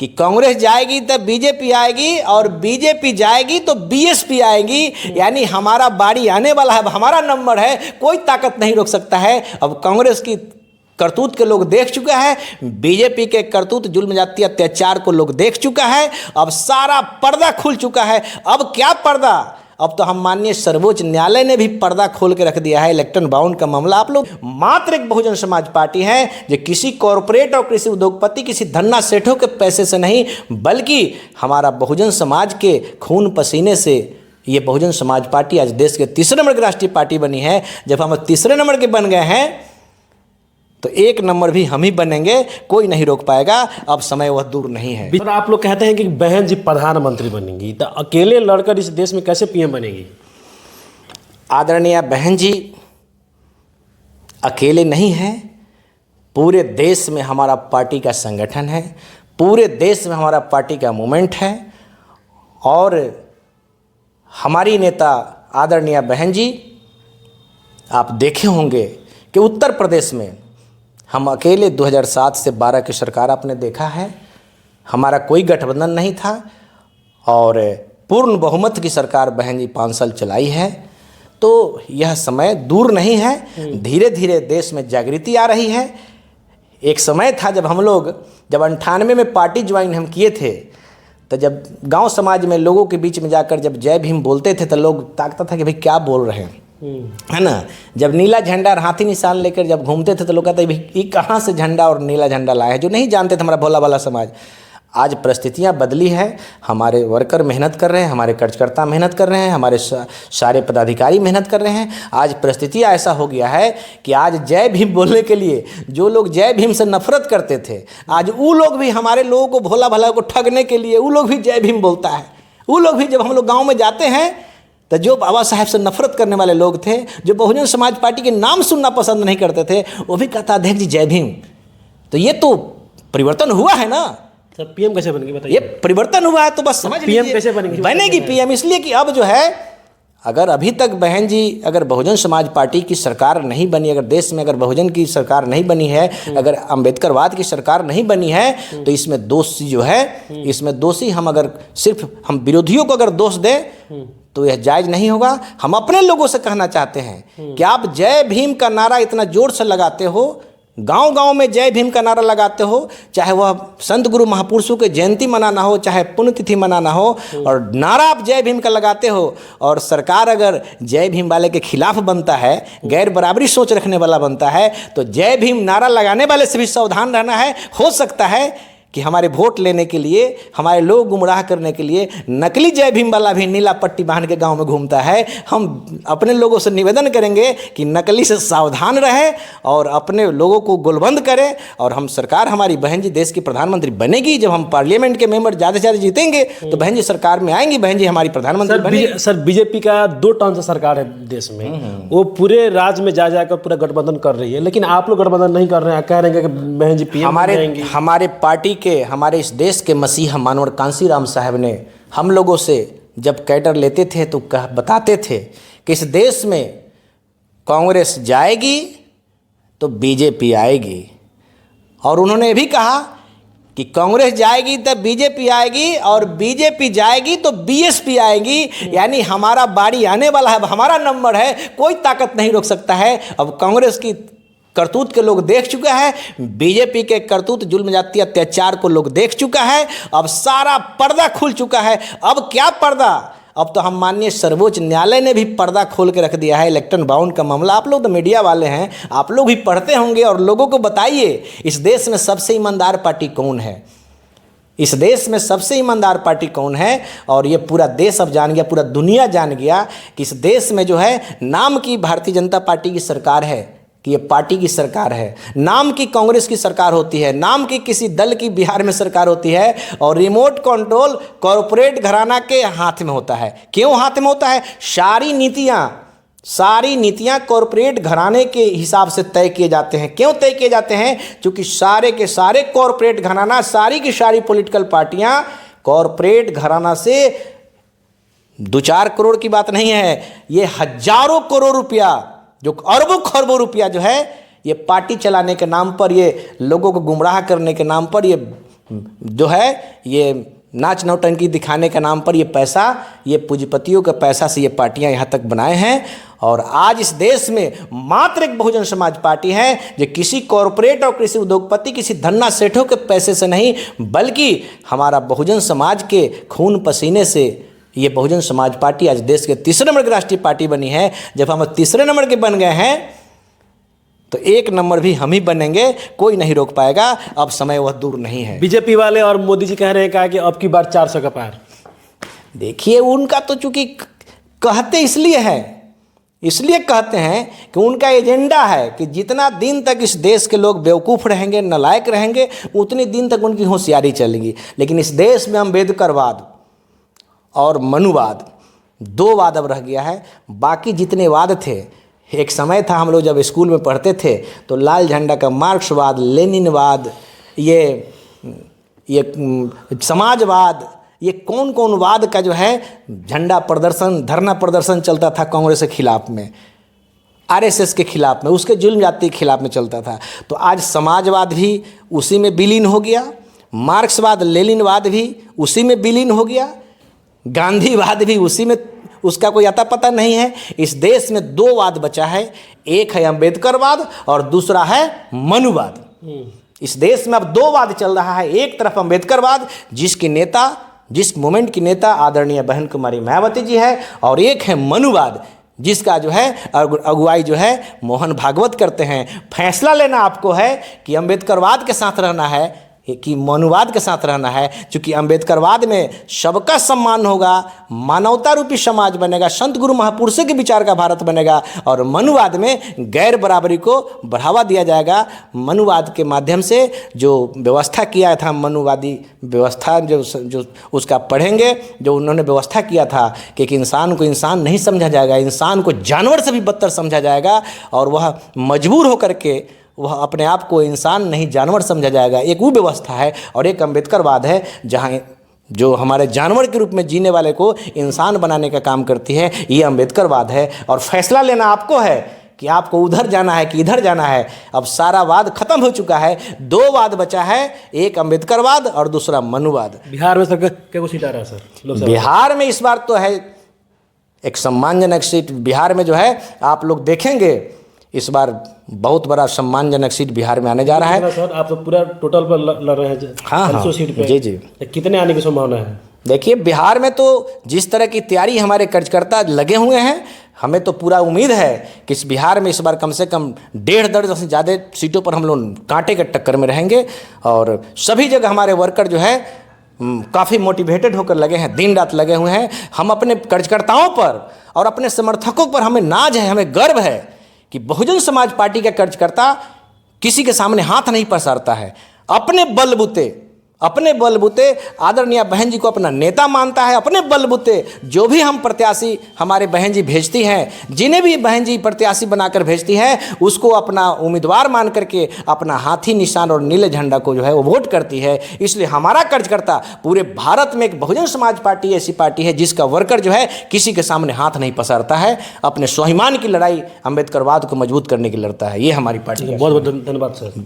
कि कांग्रेस जाएगी तब बीजेपी आएगी और बीजेपी जाएगी तो बीएसपी आएगी, यानी हमारा बारी आने वाला है, अब हमारा नंबर है, कोई ताकत नहीं रोक सकता है। अब कांग्रेस की करतूत के लोग देख चुका है, बीजेपी के करतूत जुल्म जाति अत्याचार को लोग देख चुका है, अब सारा पर्दा खुल चुका है। अब क्या पर्दा, अब तो हम माननीय सर्वोच्च न्यायालय ने भी पर्दा खोल के रख दिया है। इलेक्ट्रॉन बाउंड का मामला, आप लोग मात्र एक बहुजन समाज पार्टी है जो किसी कॉरपोरेट और किसी उद्योगपति, किसी धन्ना सेठों के पैसे से नहीं, बल्कि हमारा बहुजन समाज के खून पसीने से ये बहुजन समाज पार्टी आज देश के तीसरे नंबर की राष्ट्रीय पार्टी बनी है। जब हम तीसरे नंबर के बन गए हैं तो एक नंबर भी हम ही बनेंगे, कोई नहीं रोक पाएगा। अब समय वह दूर नहीं है। सर, आप लोग कहते हैं कि बहन जी प्रधानमंत्री बनेंगी, तो अकेले लड़कर इस देश में कैसे पीएम बनेगी? आदरणीय बहन जी अकेले नहीं है, पूरे देश में हमारा पार्टी का संगठन है, पूरे देश में हमारा पार्टी का मूवमेंट है। और हमारी नेता आदरणीय बहन जी, आप देखे होंगे कि उत्तर प्रदेश में हम अकेले 2007 से 12 की सरकार आपने देखा है, हमारा कोई गठबंधन नहीं था और पूर्ण बहुमत की सरकार बहन जी 5 साल चलाई है। तो यह समय दूर नहीं है, धीरे धीरे देश में जागृति आ रही है। एक समय था जब हम लोग, जब 98 में पार्टी ज्वाइन हम किए थे, तो जब गांव समाज में लोगों के बीच में जाकर जब जय भीम बोलते थे तो लोग ताकता था कि भाई क्या बोल रहे हैं, है ना। जब नीला झंडा और हाथी निशान लेकर जब घूमते थे तो लोग कहते ये कहाँ से झंडा और नीला झंडा लाए हैं, जो नहीं जानते थे हमारा भोला भाला समाज। आज परिस्थितियाँ बदली है, हमारे वर्कर मेहनत कर रहे हैं, हमारे कार्यकर्ता मेहनत कर रहे हैं, हमारे सारे पदाधिकारी मेहनत कर रहे हैं। आज परिस्थितियाँ ऐसा हो गया है कि आज जय भीम बोलने के लिए जो लोग जय भीम से नफरत करते थे, आज वो लोग भी हमारे लोगों को भोला भाला को ठगने के लिए वो लोग भी जय भीम बोलता है। वो लोग भी जब हम लोग गाँव में जाते हैं तो जो बाबा साहेब से नफरत करने वाले लोग थे, जो बहुजन समाज पार्टी के नाम सुनना पसंद नहीं करते थे, वो भी कहता अध्यक्ष जी जय भीम। तो ये तो परिवर्तन हुआ है ना। सर, पीएम कैसे बनेगी बताइए? ये परिवर्तन हुआ है तो बस समझ पीएम कैसे बनेगी? बनेगी पीएम इसलिए कि अब जो है, अगर अभी तक बहन जी अगर बहुजन समाज पार्टी की सरकार नहीं बनी, अगर देश में अगर बहुजन की सरकार नहीं बनी है, अगर अंबेडकरवाद की सरकार नहीं बनी है, तो इसमें दोषी जो है, इसमें दोषी हम अगर सिर्फ हम विरोधियों को अगर दोष दें तो यह जायज़ नहीं होगा। हम अपने लोगों से कहना चाहते हैं कि आप जय भीम का नारा इतना जोर से लगाते हो, गांव गांव में जय भीम का नारा लगाते हो, चाहे वह संत गुरु महापुरुषों के जयंती मनाना हो, चाहे पुण्यतिथि मनाना हो, और नारा आप जय भीम का लगाते हो, और सरकार अगर जय भीम वाले के खिलाफ बनता है, गैर बराबरी सोच रखने वाला बनता है, तो जय भीम नारा लगाने वाले से भी सावधान रहना है। हो सकता है कि हमारे वोट लेने के लिए, हमारे लोग गुमराह करने के लिए नकली जय भीम वाला भी नीला पट्टी बांध के गांव में घूमता है। हम अपने लोगों से निवेदन करेंगे कि नकली से सावधान रहे और अपने लोगों को गोलबंद करें। और हम सरकार, हमारी बहन जी देश की प्रधानमंत्री बनेगी, जब हम पार्लियामेंट के मेंबर ज़्यादा से ज़्यादा जीतेंगे तो बहन जी सरकार में आएंगी, बहन जी हमारी प्रधानमंत्री बनेगी। सर, बीजेपी का 2 टर्म से सरकार है देश में, वो पूरे राज्य में जा जाकर पूरा गठबंधन कर रही है, लेकिन आप लोग गठबंधन नहीं कर रहे हैं, कह रहे हैं कि बहन जी पीएम बनेंगी। हमारे पार्टी के, हमारे इस देश के मसीहा मानवर कांसीराम साहब ने हम लोगों से जब कैडर लेते थे तो बताते थे कि इस देश में कांग्रेस जाएगी तो बीजेपी आएगी। और उन्होंने ये भी कहा कि कांग्रेस जाएगी तब बीजेपी आएगी और बीजेपी जाएगी तो बीएसपी आएगी, यानी हमारा बारी आने वाला है, अब हमारा नंबर है, कोई ताकत नहीं रोक सकता है। अब कांग्रेस की करतूत के लोग देख चुका है, बीजेपी के करतूत जुल्म जाति अत्याचार को लोग देख चुका है, अब सारा पर्दा खुल चुका है। अब क्या पर्दा, अब तो हम माननीय सर्वोच्च न्यायालय ने भी पर्दा खोल के रख दिया है। इलेक्ट्रॉन बाउंड का मामला, आप लोग तो मीडिया वाले हैं, आप लोग भी पढ़ते होंगे और लोगों को बताइए इस देश में सबसे ईमानदार पार्टी कौन है, इस देश में सबसे ईमानदार पार्टी कौन है। और ये पूरा देश अब जान गया, पूरा दुनिया जान गया कि इस देश में जो है नाम की भारतीय जनता पार्टी की सरकार है, कि ये पार्टी की सरकार है, नाम की कांग्रेस की सरकार होती है, नाम की किसी दल की बिहार में सरकार होती है, और रिमोट कंट्रोल कॉरपोरेट घराना के हाथ में होता है। क्यों हाथ में होता है? सारी नीतियां कॉरपोरेट घराने के हिसाब से तय किए जाते हैं। क्यों तय किए जाते हैं? क्योंकि सारे के सारे कॉरपोरेट घराना, सारी की सारी पॉलिटिकल पार्टियां कॉरपोरेट घराना से 2-4 करोड़ की बात नहीं है, ये हजारों करोड़ रुपया, जो अरबों खरबों रुपया जो है, ये पार्टी चलाने के नाम पर, ये लोगों को गुमराह करने के नाम पर, ये जो है ये नाच नौटंकी दिखाने के नाम पर ये पैसा, ये पूंजीपतियों के पैसा से ये पार्टियां यहाँ तक बनाए हैं। और आज इस देश में मात्र एक बहुजन समाज पार्टी है जो किसी कॉरपोरेट और किसी उद्योगपति, किसी धन्ना सेठों के पैसे से नहीं, बल्कि हमारा बहुजन समाज के खून पसीने से ये बहुजन समाज पार्टी आज देश के तीसरे नंबर की राष्ट्रीय पार्टी बनी है। जब हम तीसरे नंबर के बन गए हैं तो एक नंबर भी हम ही बनेंगे, कोई नहीं रोक पाएगा। अब समय वह दूर नहीं है। बीजेपी वाले और मोदी जी कह रहे हैं कि अब की बार 400 का पार। देखिए, उनका तो चूंकि कहते इसलिए कहते हैं कि उनका एजेंडा है कि जितना दिन तक इस देश के लोग बेवकूफ़ रहेंगे, नालायक रहेंगे, उतने दिन तक उनकी होशियारी चलेगी। लेकिन इस देश में अम्बेडकरवाद और मनुवाद, दो वाद अब रह गया है। बाकी जितने वाद थे, एक समय था हम लोग जब स्कूल में पढ़ते थे तो लाल झंडा का मार्क्सवाद, लेनिनवाद, ये समाजवाद, ये कौन कौन वाद का जो है झंडा प्रदर्शन, धरना प्रदर्शन चलता था कांग्रेस के खिलाफ में, आरएसएस के खिलाफ में, उसके जुल्म जाति के खिलाफ में चलता था। तो आज समाजवाद भी उसी में विलीन हो गया, मार्क्सवाद लेनिनवाद भी उसी में विलीन हो गया, गांधीवाद भी उसी में, उसका कोई अता पता नहीं है। इस देश में दो वाद बचा है, एक है अम्बेडकरवाद और दूसरा है मनुवाद। इस देश में अब दो वाद चल रहा है, एक तरफ अम्बेडकरवाद जिसके नेता, जिस मूवमेंट की नेता आदरणीय बहन कुमारी मायावती जी है, और एक है मनुवाद जिसका जो है अगुवाई जो है मोहन भागवत करते हैं। फैसला लेना आपको है कि अम्बेडकरवाद के साथ रहना है कि मनुवाद के साथ रहना है। क्योंकि अम्बेडकरवाद में सबका सम्मान होगा, मानवता रूपी समाज बनेगा, संत गुरु महापुरुषों के विचार का भारत बनेगा, और मनुवाद में गैर बराबरी को बढ़ावा दिया जाएगा। मनुवाद के माध्यम से जो व्यवस्था किया था, मनुवादी व्यवस्था जो उसका पढ़ेंगे, जो उन्होंने व्यवस्था किया था कि एक इंसान को इंसान नहीं समझा जाएगा, इंसान को जानवर से भी बदतर समझा जाएगा, और वह मजबूर होकर के वह अपने आप को इंसान नहीं जानवर समझा जाएगा। एक वो व्यवस्था है, और एक अम्बेडकरवाद है जहाँ जो हमारे जानवर के रूप में जीने वाले को इंसान बनाने का काम करती है, ये अम्बेडकरवाद है। और फैसला लेना आपको है कि आपको उधर जाना है कि इधर जाना है। अब सारा वाद खत्म हो चुका है, दो वाद बचा है, एक अम्बेडकरवाद और दूसरा मनुवाद। बिहार में सर क्या सीट आ रहा है सर? बिहार में इस बार तो है एक सम्मानजनक सीट। बिहार में जो है आप लोग देखेंगे इस बार बहुत बड़ा सम्मानजनक सीट बिहार में आने जा रहा है। सर आप तो पूरा टोटल पर लड़ रहे हैं। हाँ, सीट पे। जी। कितने आने की संभावना है? देखिए, बिहार में तो जिस तरह की तैयारी हमारे कार्यकर्ता लगे हुए हैं, हमें तो पूरा उम्मीद है कि इस बिहार में इस बार कम से कम 1.5 दर्जन से ज़्यादा सीटों पर हम लोग कांटे के टक्कर में रहेंगे। और सभी जगह हमारे वर्कर जो है काफ़ी मोटिवेटेड होकर लगे हैं, दिन रात लगे हुए हैं। हम अपने कार्यकर्ताओं पर और अपने समर्थकों पर हमें नाज है, हमें गर्व है कि बहुजन समाज पार्टी का कार्यकर्ता किसी के सामने हाथ नहीं पसारता है। अपने बलबूते आदरणीय बहन जी को अपना नेता मानता है। अपने बलबूते जो भी हम प्रत्याशी हमारे बहन जी भेजती हैं, जिन्हें भी बहन जी प्रत्याशी बनाकर भेजती हैं, उसको अपना उम्मीदवार मान करके अपना हाथी निशान और नीले झंडा को जो है वो वोट करती है। इसलिए हमारा कार्यकर्ता पूरे भारत में एक बहुजन समाज पार्टी ऐसी पार्टी है जिसका वर्कर जो है किसी के सामने हाथ नहीं पसारता है, अपने स्वाभिमान की लड़ाई अम्बेडकरवाद को मजबूत करने की लड़ता है। ये हमारी पार्टी है। बहुत बहुत धन्यवाद सर।